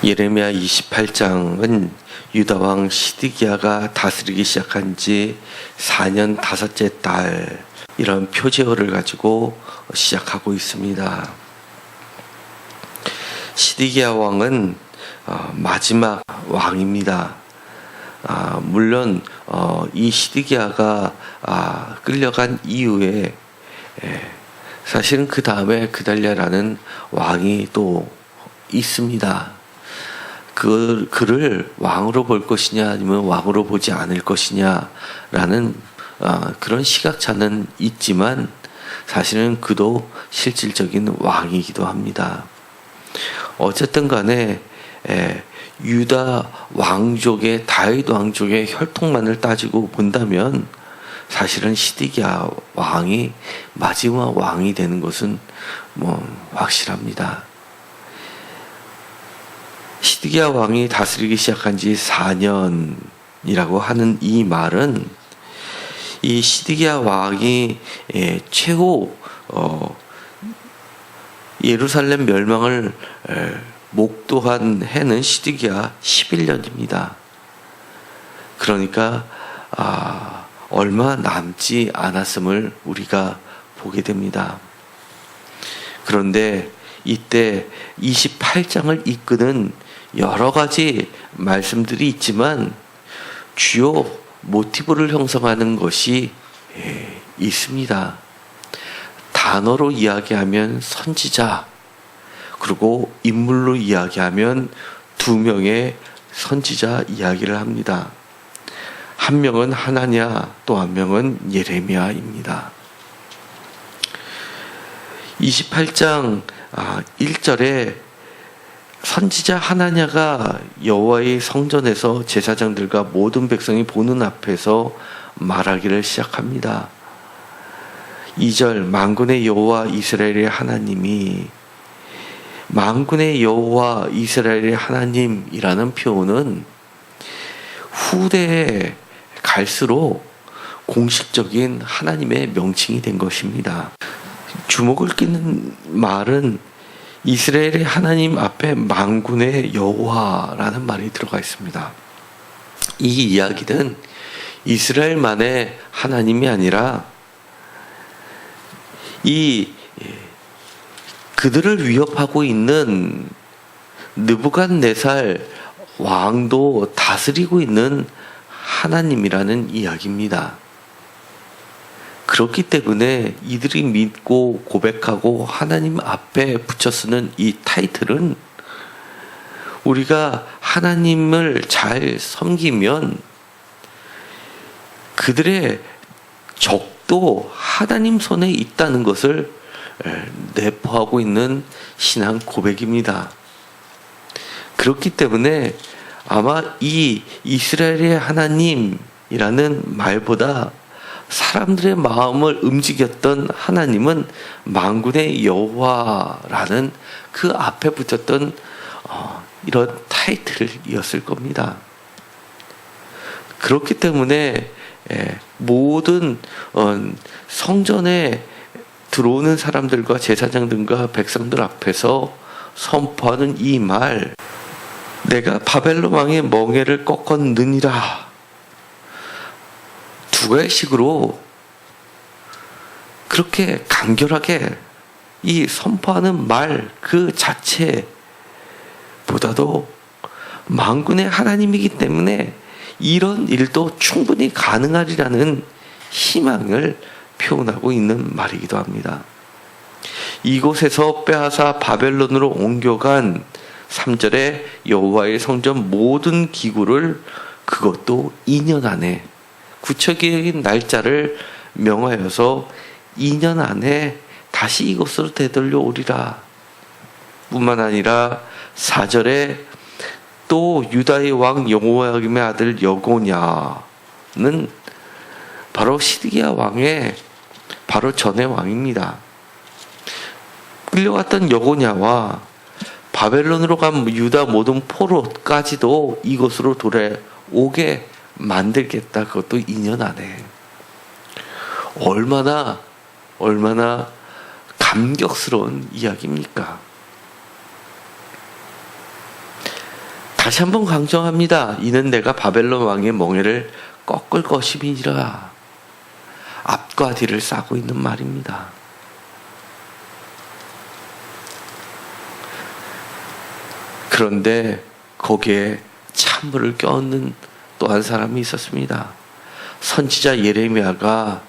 예레미야 28장은 유다왕 시드기야가 다스리기 시작한 지 4년 5째 달, 이런 표제어를 가지고 시작하고 있습니다. 시드기야 왕은 마지막 왕입니다. 물론 이 시드기야가 끌려간 이후에 사실은 그 다음에 그달랴라는 왕이 또 있습니다. 그를 왕으로 볼 것이냐 아니면 왕으로 보지 않을 것이냐라는 그런 시각차는 있지만 사실은 그도 실질적인 왕이기도 합니다. 어쨌든 간에 유다 왕족의 다윗 왕족의 혈통만을 따지고 본다면 사실은 시드기야 왕이 마지막 왕이 되는 것은 확실합니다. 시드기야 왕이 다스리기 시작한 지 4년이라고 하는 이 말은 이 시드기야 왕이 최후 예루살렘 멸망을 목도한 해는 시드기야 11년입니다. 그러니까 얼마 남지 않았음을 우리가 보게 됩니다. 그런데 이때 28장을 이끄는 여러 가지 말씀들이 있지만 주요 모티브를 형성하는 것이 있습니다. 단어로 이야기하면 선지자, 그리고 인물로 이야기하면 2명의 선지자 이야기를 합니다. 한 명은 하나냐, 또 한 명은 예레미야입니다. 28장 1절에 선지자 하나냐가 여호와의 성전에서 제사장들과 모든 백성이 보는 앞에서 말하기를 시작합니다. 2절 만군의 여호와 이스라엘의 하나님이, 만군의 여호와 이스라엘의 하나님이라는 표현은 후대에 갈수록 공식적인 하나님의 명칭이 된 것입니다. 주목을 끼는 말은 이스라엘의 하나님 앞에 만군의 여호와라는 말이 들어가 있습니다. 이 이야기는 이스라엘만의 하나님이 아니라 그들을 위협하고 있는 느부갓네살 왕도 다스리고 있는 하나님이라는 이야기입니다. 그렇기 때문에 이들이 믿고 고백하고 하나님 앞에 붙여 쓰는 이 타이틀은 우리가 하나님을 잘 섬기면 그들의 적도 하나님 손에 있다는 것을 내포하고 있는 신앙 고백입니다. 그렇기 때문에 아마 이 이스라엘의 하나님이라는 말보다 사람들의 마음을 움직였던 하나님은 만군의 여호와라는 그 앞에 붙였던 이런 타이틀이었을 겁니다. 그렇기 때문에 모든 성전에 들어오는 사람들과 제사장들과 백성들 앞에서 선포하는 이 말, 내가 바벨론 왕의 멍에를 꺾었느니라, 두 가지식으로 그렇게 간결하게 이 선포하는 말 그 자체보다도 만군의 하나님이기 때문에 이런 일도 충분히 가능하리라는 희망을 표현하고 있는 말이기도 합니다. 이곳에서 빼앗아 바벨론으로 옮겨간 3절에 여호와의 성전 모든 기구를 그것도 2년 안에 구체적인 날짜를 명하여서 2년 안에 다시 이곳으로 되돌려 오리라. 뿐만 아니라 4절에 또 유다의 왕 여호야김의 아들 여고냐는 바로 시드기야 왕의 바로 전의 왕입니다. 끌려갔던 여고냐와 바벨론으로 간 유다 모든 포로까지도 이곳으로 돌아오게 만들겠다. 그것도 2년 안에. 얼마나 감격스러운 이야기입니까? 다시 한번 강조합니다. 이는 내가 바벨론 왕의 멍에를 꺾을 것임이니라. 앞과 뒤를 싸고 있는 말입니다. 그런데 거기에 찬물을 껴얹는 또 한 사람이 있었습니다. 선지자 예레미야가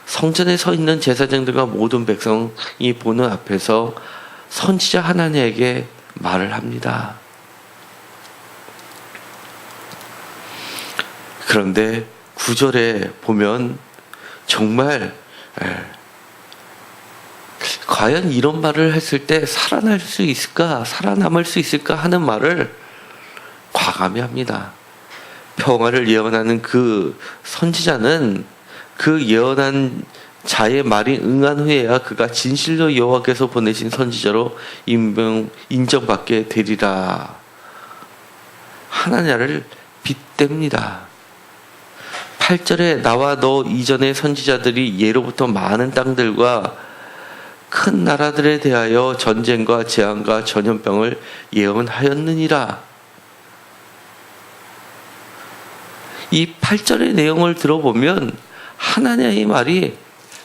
성전에 서 있는 제사장들과 모든 백성이 보는 앞에서 선지자 하나님에게 말을 합니다. 그런데 9절에 보면 정말 과연 이런 말을 했을 때 살아날 수 있을까, 살아남을 수 있을까 하는 말을 과감히 합니다. 평화를 예언하는 그 선지자는 그 예언한 자의 말이 응한 후에야 그가 진실로 여호와께서 보내신 선지자로 인정받게 되리라. 하나냐를 빗댑니다. 8절에 나와 너 이전의 선지자들이 예로부터 많은 땅들과 큰 나라들에 대하여 전쟁과 재앙과 전염병을 예언하였느니라. 이 8절의 내용을 들어보면 하나냐의 말이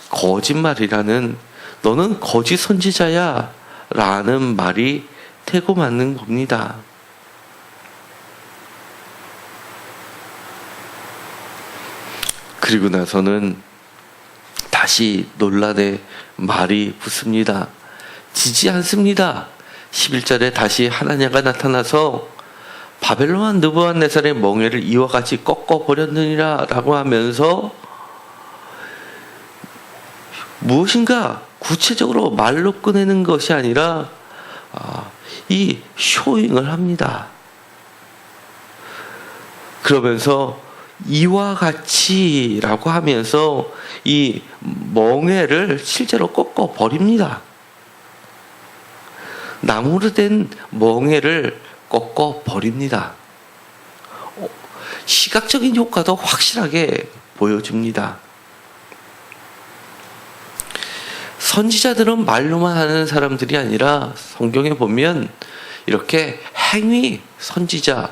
거짓말이라는, 너는 거짓 선지자야 라는 말이 태고 맞는 겁니다. 그리고 나서는 다시 논란의 말이 붙습니다. 지지 않습니다. 11절에 다시 하나냐가 나타나서 바벨론 왕 느부갓네살의 멍에를 이와 같이 꺾어버렸느니라 라고 하면서 무엇인가 구체적으로 말로 꺼내는 것이 아니라 이 쇼잉을 합니다. 그러면서 이와 같이 라고 하면서 이 멍에를 실제로 꺾어 버립니다. 나무로 된 멍에를 꺾어 버립니다. 시각적인 효과도 확실하게 보여줍니다. 선지자들은 말로만 하는 사람들이 아니라 성경에 보면 이렇게 행위 선지자,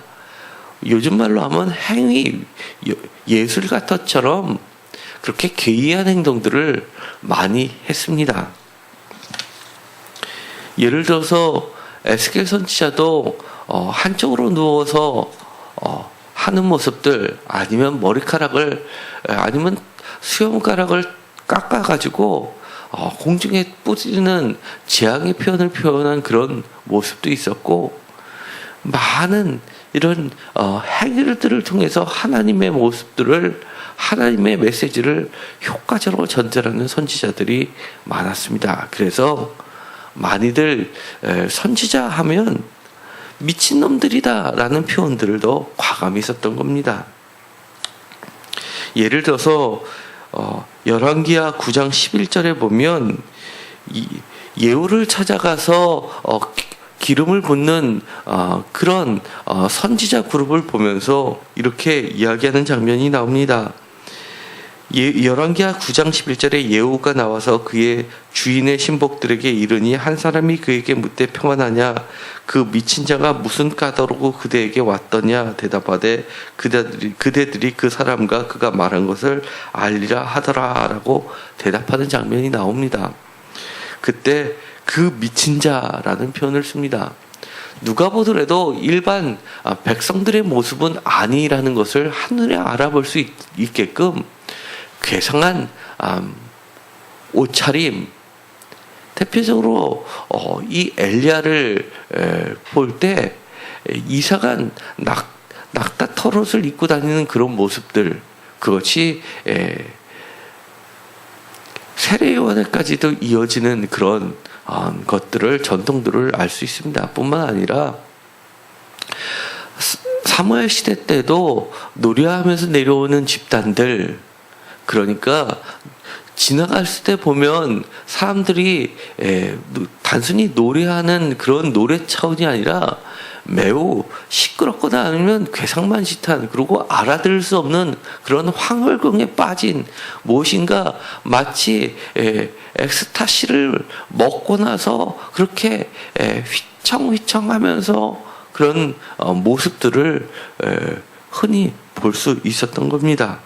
요즘 말로 하면 행위 예술가처럼 그렇게 괴이한 행동들을 많이 했습니다. 예를 들어서 에스겔 선지자도 한쪽으로 누워서 하는 모습들, 아니면 머리카락을, 아니면 수염가락을 깎아가지고 공중에 뿌리는 재앙의 표현을 표현한 그런 모습도 있었고, 많은 이런 행위들을 통해서 하나님의 모습들을, 하나님의 메시지를 효과적으로 전달하는 선지자들이 많았습니다. 그래서 많이들 선지자 하면 미친놈들이다 라는 표현들도 과감히 썼던 겁니다. 예를 들어서 열왕기하 9장 11절에 보면 예후를 찾아가서 기름을 붓는 그런 선지자 그룹을 보면서 이렇게 이야기하는 장면이 나옵니다. 열왕기하 9장 11절에 예후가 나와서 그의 주인의 신복들에게 이르니 한 사람이 그에게 묻되 평안하냐, 그 미친 자가 무슨 까닭으로 그대에게 왔더냐 대답하되 그대들이 그 사람과 그가 말한 것을 알리라 하더라 라고 대답하는 장면이 나옵니다. 그때 그 미친 자라는 표현을 씁니다. 누가 보더라도 일반 백성들의 모습은 아니라는 것을 한눈에 알아볼 수 있게끔 괴상한 옷차림, 대표적으로 이 엘리야를 볼 때 이상한 낙타 털옷을 입고 다니는 그런 모습들, 그것이 세례요한에까지도 이어지는 그런 것들을, 전통들을 알 수 있습니다. 뿐만 아니라 사무엘 시대 때도 노래하면서 내려오는 집단들, 그러니까 지나갈 때 보면 사람들이 단순히 노래하는 그런 노래 차원이 아니라 매우 시끄럽거나 아니면 괴상만식한, 그리고 알아들을 수 없는 그런 황홀경에 빠진, 무엇인가 마치 엑스타시를 먹고 나서 그렇게 휘청휘청하면서 그런 모습들을 흔히 볼 수 있었던 겁니다.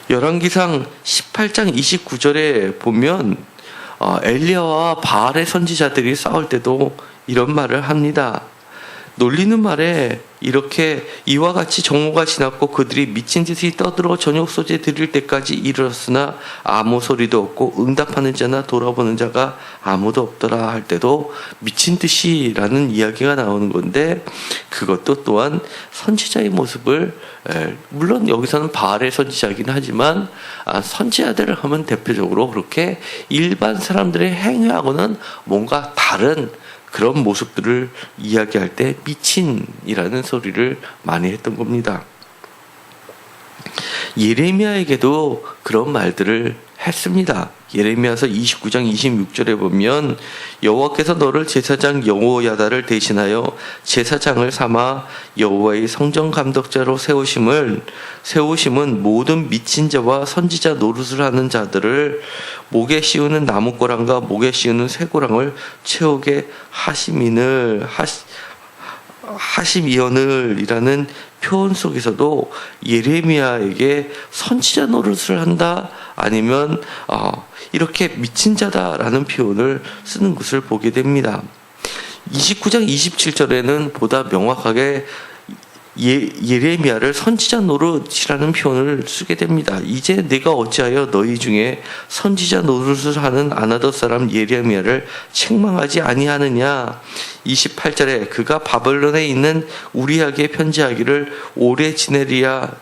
열왕기상 18장 29절에 보면 엘리야와 바알의 선지자들이 싸울 때도 이런 말을 합니다. 놀리는 말에 이렇게 이와 같이 정오가 지났고 그들이 미친 듯이 떠들어 저녁 소재 드릴 때까지 이르렀으나 아무 소리도 없고 응답하는 자나 돌아보는 자가 아무도 없더라 할 때도 미친 듯이라는 이야기가 나오는 건데, 그것도 또한 선지자의 모습을, 물론 여기서는 바알의 선지자이긴 하지만 선지자들을 하면 대표적으로 그렇게 일반 사람들의 행위하고는 뭔가 다른 그런 모습들을 이야기할 때 미친이라는 소리를 많이 했던 겁니다. 예레미야에게도 그런 말들을 했습니다. 예레미야서 29장 26절에 보면 여호와께서 너를 제사장 여호야다를 대신하여 제사장을 삼아 여호와의 성전 감독자로 세우심은 모든 미친 자와 선지자 노릇을 하는 자들을 목에 씌우는 나무고랑과 목에 씌우는 쇠고랑을 채우게 하심이언을이라는 표현 속에서도 예레미야에게 선지자 노릇을 한다, 아니면 이렇게 미친 자다라는 표현을 쓰는 것을 보게 됩니다. 29장 27절에는 보다 명확하게 예레미야를 선지자 노릇이라는 표현을 쓰게 됩니다. 이제 내가 어찌하여 너희 중에 선지자 노릇을 하는 아나덧 사람 예레미야를 책망하지 아니하느냐. 28절에 그가 바벨론에 있는 우리에게 편지하기를 오래 지내리야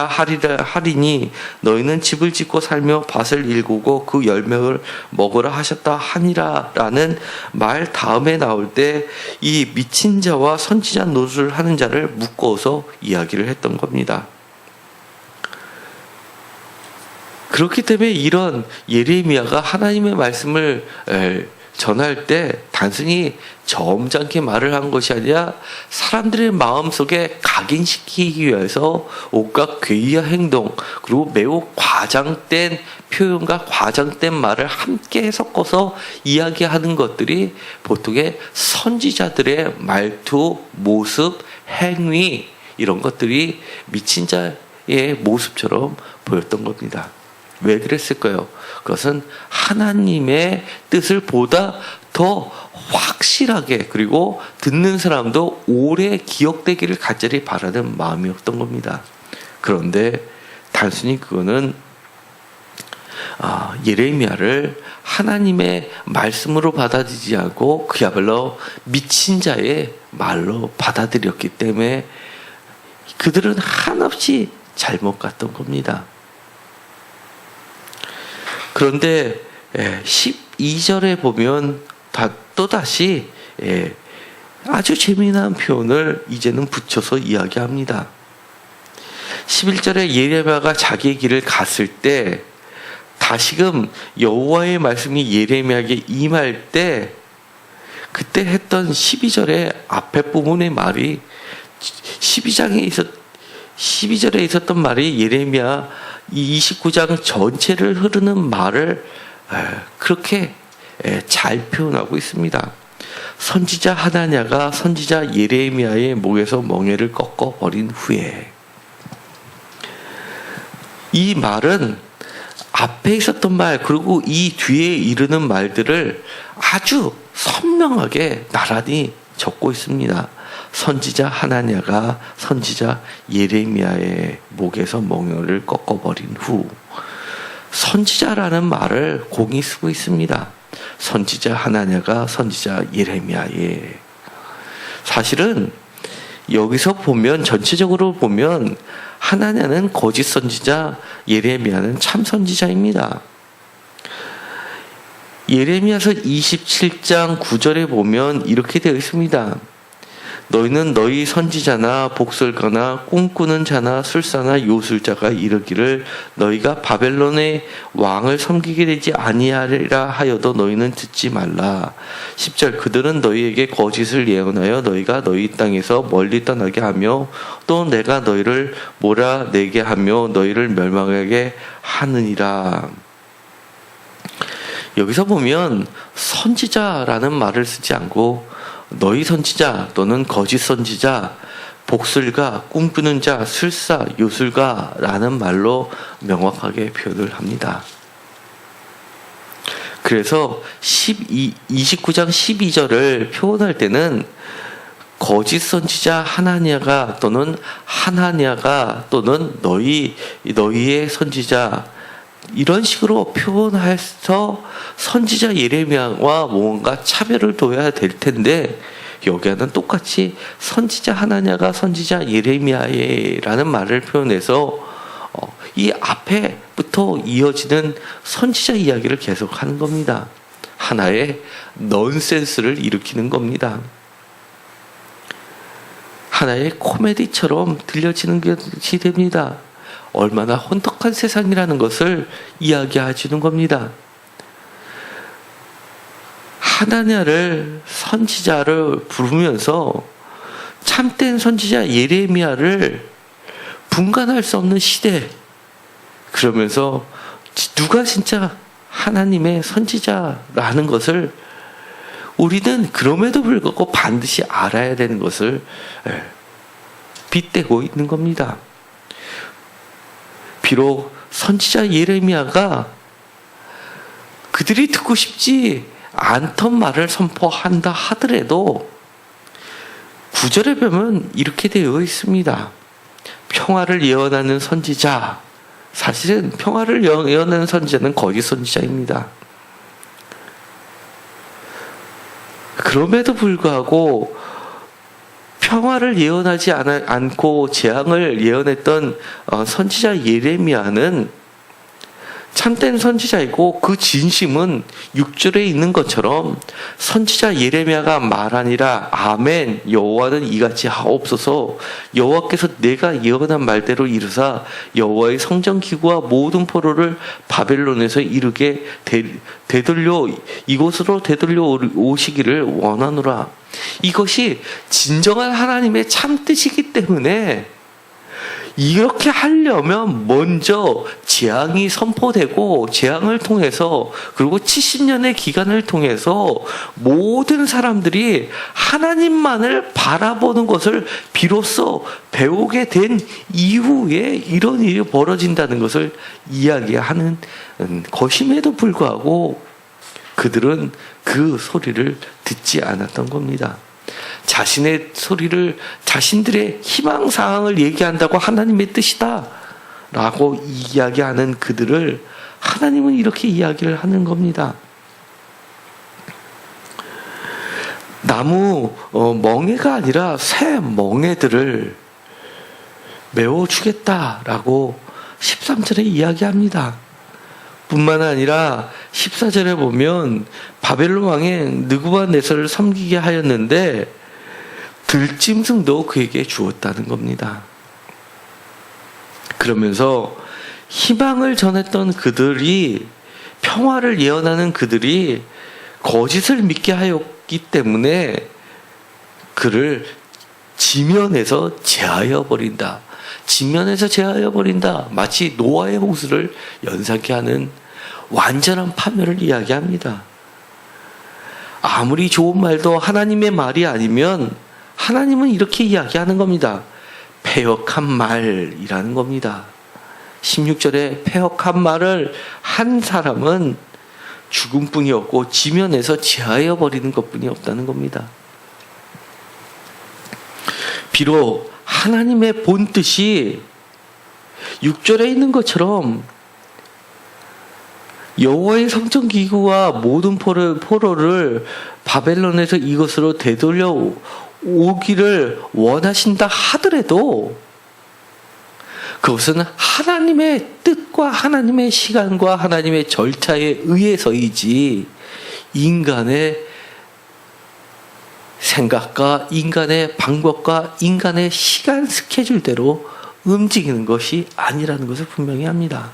하리니 너희는 집을 짓고 살며 밭을 일구고 그 열매를 먹으라 하셨다 하니라 라는 말 다음에 나올 때 이 미친 자와 선지자 노릇을 하는 자를 묶어서 이야기를 했던 겁니다. 그렇기 때문에 이런 예레미야가 하나님의 말씀을 전할 때 단순히 점잖게 말을 한 것이 아니라 사람들의 마음속에 각인시키기 위해서 온갖 괴이한 행동, 그리고 매우 과장된 표현과 과장된 말을 함께 섞어서 이야기하는 것들이 보통의 선지자들의 말투, 모습, 행위, 이런 것들이 미친 자의 모습처럼 보였던 겁니다. 왜 그랬을까요? 그것은 하나님의 뜻을 보다 더 확실하게, 그리고 듣는 사람도 오래 기억되기를 간절히 바라는 마음이었던 겁니다. 그런데 단순히 그거는 예레미야를 하나님의 말씀으로 받아들이지 않고 그야말로 미친 자의 말로 받아들였기 때문에 그들은 한없이 잘못 갔던 겁니다. 그런데 12절에 보면 또다시 아주 재미난 표현을 이제는 붙여서 이야기합니다. 11절에 예레미야가 자기의 길을 갔을 때 다시금 여호와의 말씀이 예레미야에게 임할 때 그때 했던 12절의 앞에 부분의 말이 12절에 있었던 말이 예레미야 29장 전체를 흐르는 말을 그렇게 잘 표현하고 있습니다. 선지자 하나냐가 선지자 예레미야의 목에서 멍에를 꺾어버린 후에, 이 말은 앞에 있었던 말 그리고 이 뒤에 이르는 말들을 아주 선명하게 나란히 적고 있습니다. 선지자 하나냐가 선지자 예레미야의 목에서 멍에를 꺾어버린 후, 선지자라는 말을 공이 쓰고 있습니다. 선지자 하나냐가 선지자 예레미야의, 사실은 여기서 보면 전체적으로 보면 하나냐는 거짓 선지자, 예레미야는 참 선지자입니다. 예레미야서 27장 9절에 보면 이렇게 되어 있습니다. 너희는 너희 선지자나 복술가나 꿈꾸는 자나 술사나 요술자가 이르기를 너희가 바벨론의 왕을 섬기게 되지 아니하리라 하여도 너희는 듣지 말라. 10절 그들은 너희에게 거짓을 예언하여 너희가 너희 땅에서 멀리 떠나게 하며 또 내가 너희를 몰아내게 하며 너희를 멸망하게 하느니라. 여기서 보면 선지자라는 말을 쓰지 않고 너희 선지자 또는 거짓 선지자, 복술가, 꿈꾸는 자, 술사, 요술가라는 말로 명확하게 표현을 합니다. 그래서 29장 12절을 표현할 때는 거짓 선지자 하나냐가 또는 하나냐가 또는 너희의 선지자, 이런 식으로 표현해서 선지자 예레미야와 뭔가 차별을 둬야 될 텐데, 여기에는 똑같이 선지자 하나냐가 선지자 예레미야라는 말을 표현해서 이 앞에부터 이어지는 선지자 이야기를 계속하는 겁니다. 하나의 넌센스를 일으키는 겁니다. 하나의 코미디처럼 들려지는 것이 됩니다. 얼마나 혼탁한 세상이라는 것을 이야기해 주는 겁니다. 하나냐를 선지자를 부르면서 참된 선지자 예레미야를 분간할 수 없는 시대, 그러면서 누가 진짜 하나님의 선지자라는 것을 우리는 그럼에도 불구하고 반드시 알아야 되는 것을 빗대고 있는 겁니다. 비록 선지자 예레미야가 그들이 듣고 싶지 않던 말을 선포한다 하더라도 9절에 보면 이렇게 되어 있습니다. 평화를 예언하는 선지자, 사실은 평화를 예언하는 선지자는 거짓 선지자입니다. 그럼에도 불구하고 평화를 예언하지 않고 재앙을 예언했던 선지자 예레미야는 참된 선지자이고, 그 진심은 6절에 있는 것처럼 선지자 예레미야가 말하니라 아멘 여호와는 이같이 하옵소서, 여호와께서 내가 예언한 말대로 이루사 여호와의 성전 기구와 모든 포로를 바벨론에서 이르게 이곳으로 되돌려 오시기를 원하노라. 이것이 진정한 하나님의 참뜻이기 때문에 이렇게 하려면 먼저 재앙이 선포되고, 재앙을 통해서, 그리고 70년의 기간을 통해서 모든 사람들이 하나님만을 바라보는 것을 비로소 배우게 된 이후에 이런 일이 벌어진다는 것을 이야기하는 것임에도 불구하고 그들은 그 소리를 듣지 않았던 겁니다. 자신의 소리를, 자신들의 희망사항을 얘기한다고 하나님의 뜻이다 라고 이야기하는 그들을 하나님은 이렇게 이야기를 하는 겁니다. 나무 멍에가 아니라 새 멍에들을 메워주겠다라고 13절에 이야기합니다. 뿐만 아니라 14절에 보면 바벨론 왕의 느부갓네살을 섬기게 하였는데 들짐승도 그에게 주었다는 겁니다. 그러면서 희망을 전했던 그들이, 평화를 예언하는 그들이 거짓을 믿게 하였기 때문에 그를 지면에서 제하여 버린다. 지면에서 제하여 버린다. 마치 노아의 홍수를 연상케 하는 완전한 파멸을 이야기합니다. 아무리 좋은 말도 하나님의 말이 아니면 하나님은 이렇게 이야기하는 겁니다. 패역한 말이라는 겁니다. 16절에 패역한 말을 한 사람은 죽음뿐이 없고 지면에서 제하여 버리는 것뿐이 없다는 겁니다. 비록 하나님의 본뜻이 6절에 있는 것처럼 여호와의 성전 기구와 모든 포로를 바벨론에서 이것으로 되돌려 오기를 원하신다 하더라도 그것은 하나님의 뜻과 하나님의 시간과 하나님의 절차에 의해서이지 인간의 생각과 인간의 방법과 인간의 시간 스케줄대로 움직이는 것이 아니라는 것을 분명히 합니다.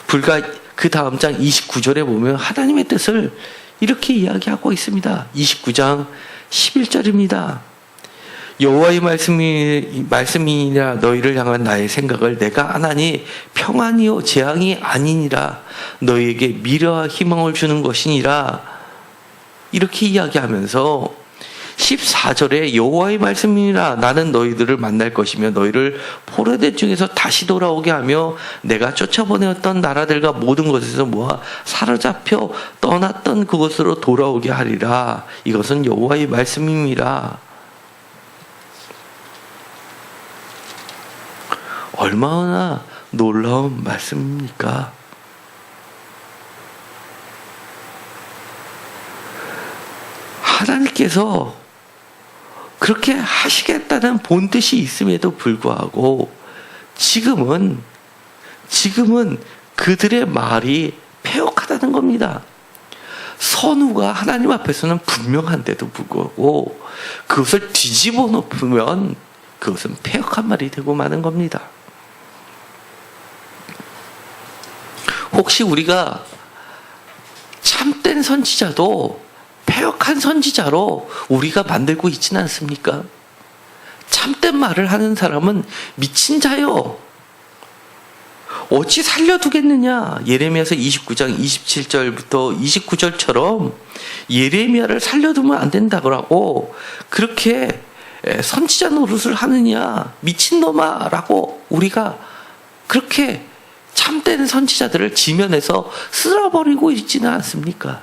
불과 그 다음 장 29절에 보면 하나님의 뜻을 이렇게 이야기하고 있습니다. 29장 11절입니다. 여호와의 말씀이니라 너희를 향한 나의 생각을 내가 아나니 평안이요 재앙이 아니니라 너희에게 미래와 희망을 주는 것이니라. 이렇게 이야기하면서 14절에 여호와의 말씀이니라 나는 너희들을 만날 것이며 너희를 포로된 중에서 다시 돌아오게 하며 내가 쫓아보내었던 나라들과 모든 것에서 모아 사로잡혀 떠났던 그곳으로 돌아오게 하리라. 이것은 여호와의 말씀입니다. 얼마나 놀라운 말씀입니까? 하나님께서 그렇게 하시겠다는 본뜻이 있음에도 불구하고 지금은 그들의 말이 패역하다는 겁니다. 선우가 하나님 앞에서는 분명한데도 불구하고 그것을 뒤집어 놓으면 그것은 패역한 말이 되고 마는 겁니다. 혹시 우리가 참된 선지자도 패역한 선지자로 우리가 만들고 있지는 않습니까? 참된 말을 하는 사람은 미친 자요. 어찌 살려두겠느냐? 예레미야서 29장 27절부터 29절처럼 예레미야를 살려두면 안 된다고 그렇게 선지자 노릇을 하느냐? 미친놈아 라고 우리가 그렇게 참된 선지자들을 지면에서 쓸어버리고 있지는 않습니까?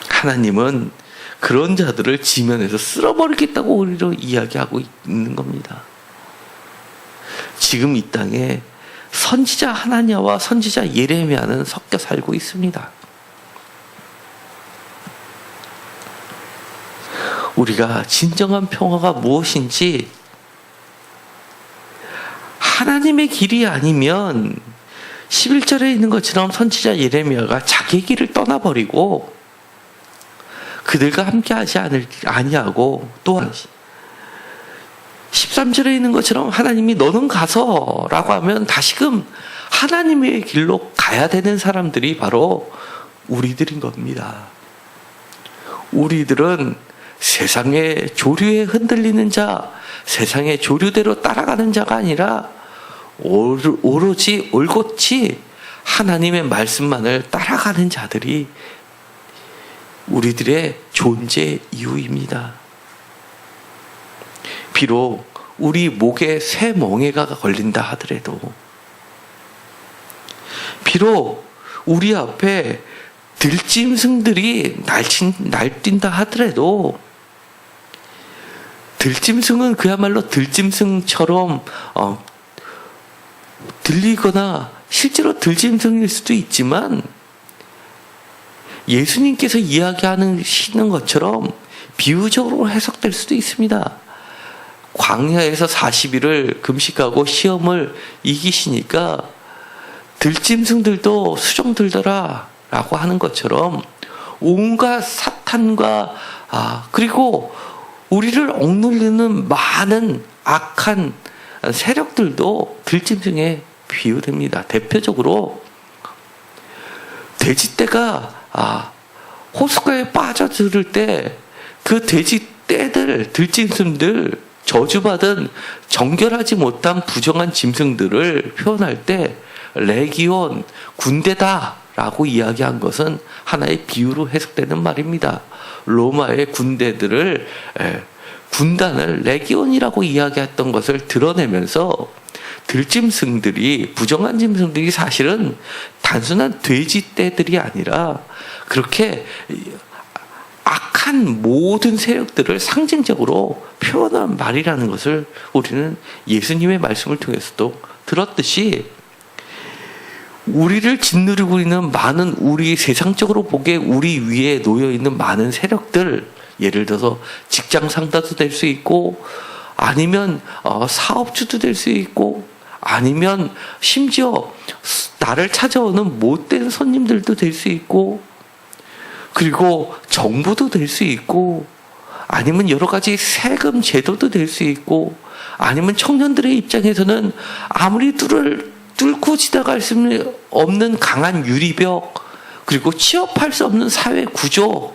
하나님은 그런 자들을 지면에서 쓸어버리겠다고 우리로 이야기하고 있는 겁니다. 지금 이 땅에 선지자 하나냐와 선지자 예레미야는 섞여 살고 있습니다. 우리가 진정한 평화가 무엇인지 하나님의 길이 아니면 11절에 있는 것처럼 선지자 예레미야가 자기의 길을 떠나버리고 그들과 함께하지 아니하고 또한 13절에 있는 것처럼 하나님이 너는 가서 라고 하면 다시금 하나님의 길로 가야 되는 사람들이 바로 우리들인 겁니다. 우리들은 세상의 조류에 흔들리는 자, 세상의 조류대로 따라가는 자가 아니라 오로지 올곧이 하나님의 말씀만을 따라가는 자들이 우리들의 존재 이유입니다. 비록 우리 목에 새 멍에가 걸린다 하더라도, 비록 우리 앞에 들짐승들이 날뛴다 하더라도, 들짐승은 그야말로 들짐승처럼 들리거나 실제로 들짐승일 수도 있지만 예수님께서 이야기하시는 것처럼 비유적으로 해석될 수도 있습니다. 광야에서 40일을 금식하고 시험을 이기시니까 들짐승들도 수종 들더라 라고 하는 것처럼 온갖 사탄과 그리고 우리를 억누르는 많은 악한 세력들도 들짐승에 비유됩니다. 대표적으로 돼지떼가 호숫가에 빠져들을 때 그 돼지떼들, 들짐승들, 저주받은 정결하지 못한 부정한 짐승들을 표현할 때 레기온, 군대다 라고 이야기한 것은 하나의 비유로 해석되는 말입니다. 로마의 군단을 레기온이라고 이야기했던 것을 드러내면서 들짐승들이, 부정한 짐승들이 사실은 단순한 돼지떼들이 아니라 그렇게 악한 모든 세력들을 상징적으로 표현한 말이라는 것을 우리는 예수님의 말씀을 통해서도 들었듯이, 우리를 짓누르고 있는 많은 우리 세상적으로 보기에 우리 위에 놓여있는 많은 세력들, 예를 들어서 직장 상사도 될 수 있고, 아니면 사업주도 될 수 있고, 아니면 심지어 나를 찾아오는 못된 손님들도 될 수 있고, 그리고 정부도 될 수 있고, 아니면 여러 가지 세금 제도도 될 수 있고, 아니면 청년들의 입장에서는 아무리 뚫고 지나갈 수 없는 강한 유리벽, 그리고 취업할 수 없는 사회 구조,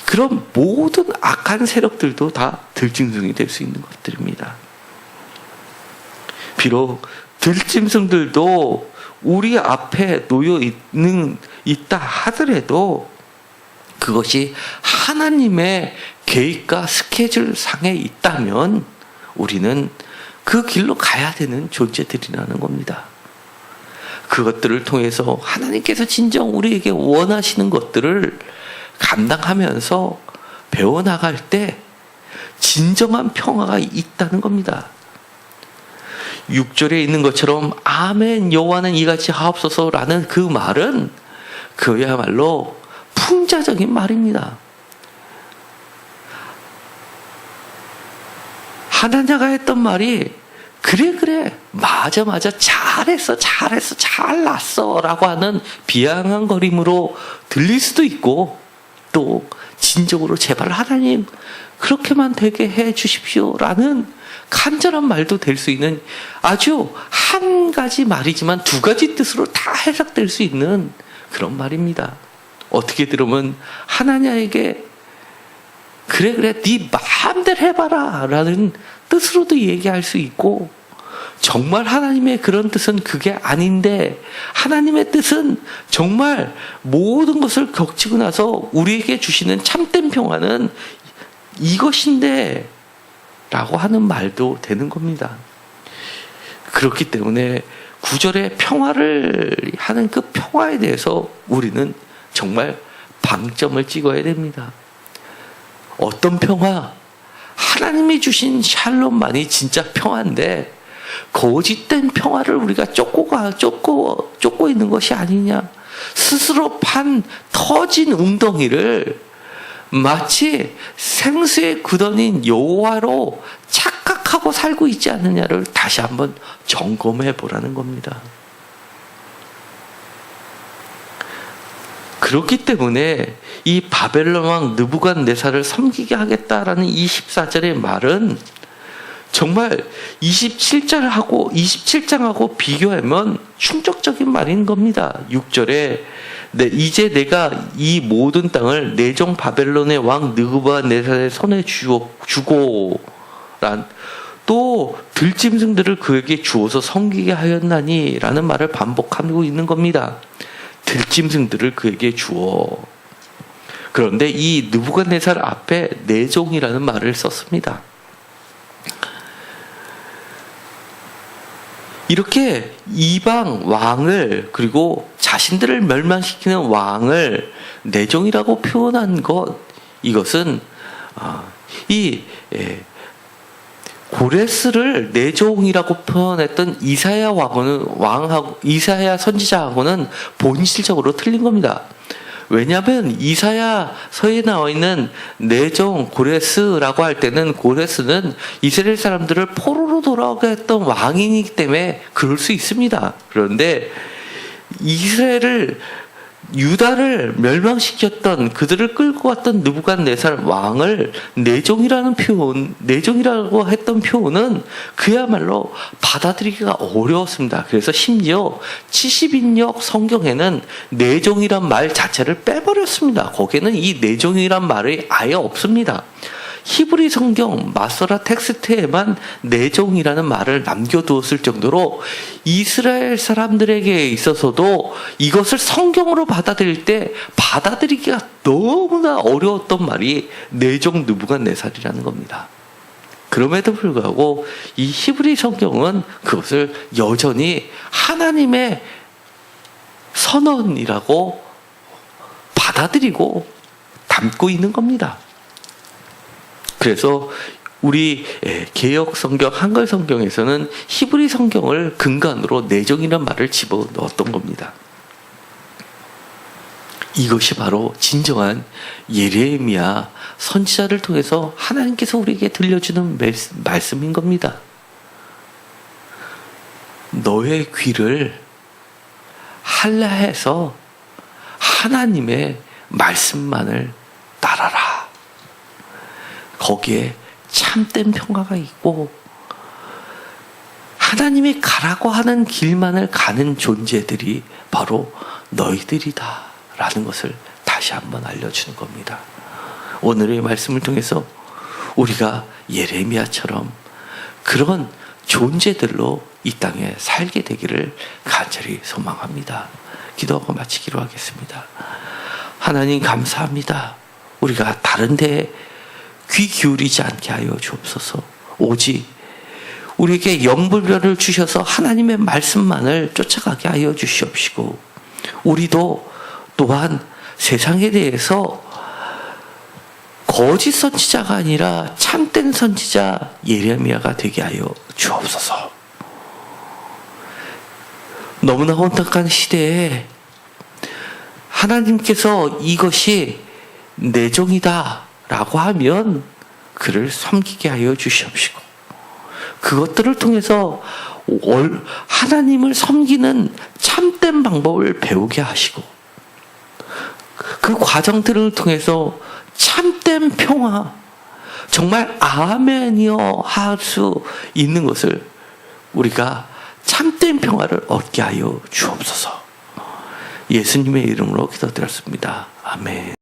그런 모든 악한 세력들도 다 들짐승이 될 수 있는 것들입니다. 비록 들짐승들도 우리 앞에 놓여 있다 하더라도 그것이 하나님의 계획과 스케줄 상에 있다면 우리는 그 길로 가야 되는 존재들이라는 겁니다. 그것들을 통해서 하나님께서 진정 우리에게 원하시는 것들을 감당하면서 배워나갈 때 진정한 평화가 있다는 겁니다. 6절에 있는 것처럼 아멘 여호와는 이같이 하옵소서라는 그 말은 그야말로 풍자적인 말입니다. 하나냐가 했던 말이 그래 맞아 잘했어 잘났어 라고 하는 비아냥거림으로 들릴 수도 있고, 또 진정으로 제발 하나님 그렇게만 되게 해 주십시오 라는 간절한 말도 될 수 있는, 아주 한 가지 말이지만 두 가지 뜻으로 다 해석될 수 있는 그런 말입니다. 어떻게 들으면 하나냐에게 그래 네 마음대로 해봐라 라는 뜻으로도 얘기할 수 있고, 정말 하나님의 그런 뜻은 그게 아닌데 하나님의 뜻은 정말 모든 것을 겪고 나서 우리에게 주시는 참된 평화는 이것인데 라고 하는 말도 되는 겁니다. 그렇기 때문에 9절의 평화를 하는 그 평화에 대해서 우리는 정말 방점을 찍어야 됩니다. 어떤 평화? 하나님이 주신 샬롬만이 진짜 평화인데 거짓된 평화를 우리가 쫓고 있는 것이 아니냐. 스스로 판 터진 웅덩이를 마치 생수의 구덩이인 여호와로 착각하고 살고 있지 않느냐를 다시 한번 점검해 보라는 겁니다. 그렇기 때문에 이 바벨론 왕 느부갓네살을 섬기게 하겠다라는 24절의 말은 정말 27장하고 비교하면 충격적인 말인 겁니다. 6절에 이제 내가 이 모든 땅을 내 종 바벨론의 왕 느부갓네살의 손에 주고 또 들짐승들을 그에게 주어서 섬기게 하였나니 라는 말을 반복하고 있는 겁니다. 들짐승들을 그에게 주어. 그런데 이 느부갓네살 앞에 내 종이라는 말을 썼습니다. 이렇게 이방 왕을, 그리고 자신들을 멸망시키는 왕을 내종이라고 표현한 것, 이것은 고레스를 내종이라고 표현했던 이사야 선지자하고는 본질적으로 틀린 겁니다. 왜냐하면 이사야서에 나와 있는 내종 고레스라고 할 때는 고레스는 이스라엘 사람들을 포로로 돌아오게 했던 왕이기 때문에 그럴 수 있습니다. 그런데 유다를 멸망시켰던, 그들을 끌고 갔던 느부갓네살 왕을 내종이라고 했던 표현은 그야말로 받아들이기가 어려웠습니다. 그래서 심지어 70인역 성경에는 내종이란 말 자체를 빼버렸습니다. 거기에는 이 내종이란 말이 아예 없습니다. 히브리 성경 마소라 텍스트에만 내종이라는 말을 남겨두었을 정도로 이스라엘 사람들에게 있어서도 이것을 성경으로 받아들일 때 받아들이기가 너무나 어려웠던 말이 내종 느부갓네살이라는 겁니다. 그럼에도 불구하고 이 히브리 성경은 그것을 여전히 하나님의 선언이라고 받아들이고 담고 있는 겁니다. 그래서 우리 개역 성경, 한글 성경에서는 히브리 성경을 근간으로 내종이라는 말을 집어넣었던 겁니다. 이것이 바로 진정한 예레미야 선지자를 통해서 하나님께서 우리에게 들려주는 말씀인 겁니다. 너의 귀를 할례해서 하나님의 말씀만을 따라라. 거기에 참된 평화가 있고 하나님이 가라고 하는 길만을 가는 존재들이 바로 너희들이다 라는 것을 다시 한번 알려주는 겁니다. 오늘의 말씀을 통해서 우리가 예레미야처럼 그런 존재들로 이 땅에 살게 되기를 간절히 소망합니다. 기도하고 마치기로 하겠습니다. 하나님 감사합니다. 우리가 다른 데에 귀 기울이지 않게 하여 주옵소서. 오직 우리에게 영불변을 주셔서 하나님의 말씀만을 쫓아가게 하여 주시옵시고, 우리도 또한 세상에 대해서 거짓 선지자가 아니라 참된 선지자 예레미야가 되게 하여 주옵소서. 너무나 혼탁한 시대에 하나님께서 이것이 내 종이다 라고 하면 그를 섬기게 하여 주시옵시고, 그것들을 통해서 하나님을 섬기는 참된 방법을 배우게 하시고, 그 과정들을 통해서 참된 평화, 정말 아멘이여 할 수 있는 것을 우리가 참된 평화를 얻게 하여 주옵소서. 예수님의 이름으로 기도드렸습니다. 아멘.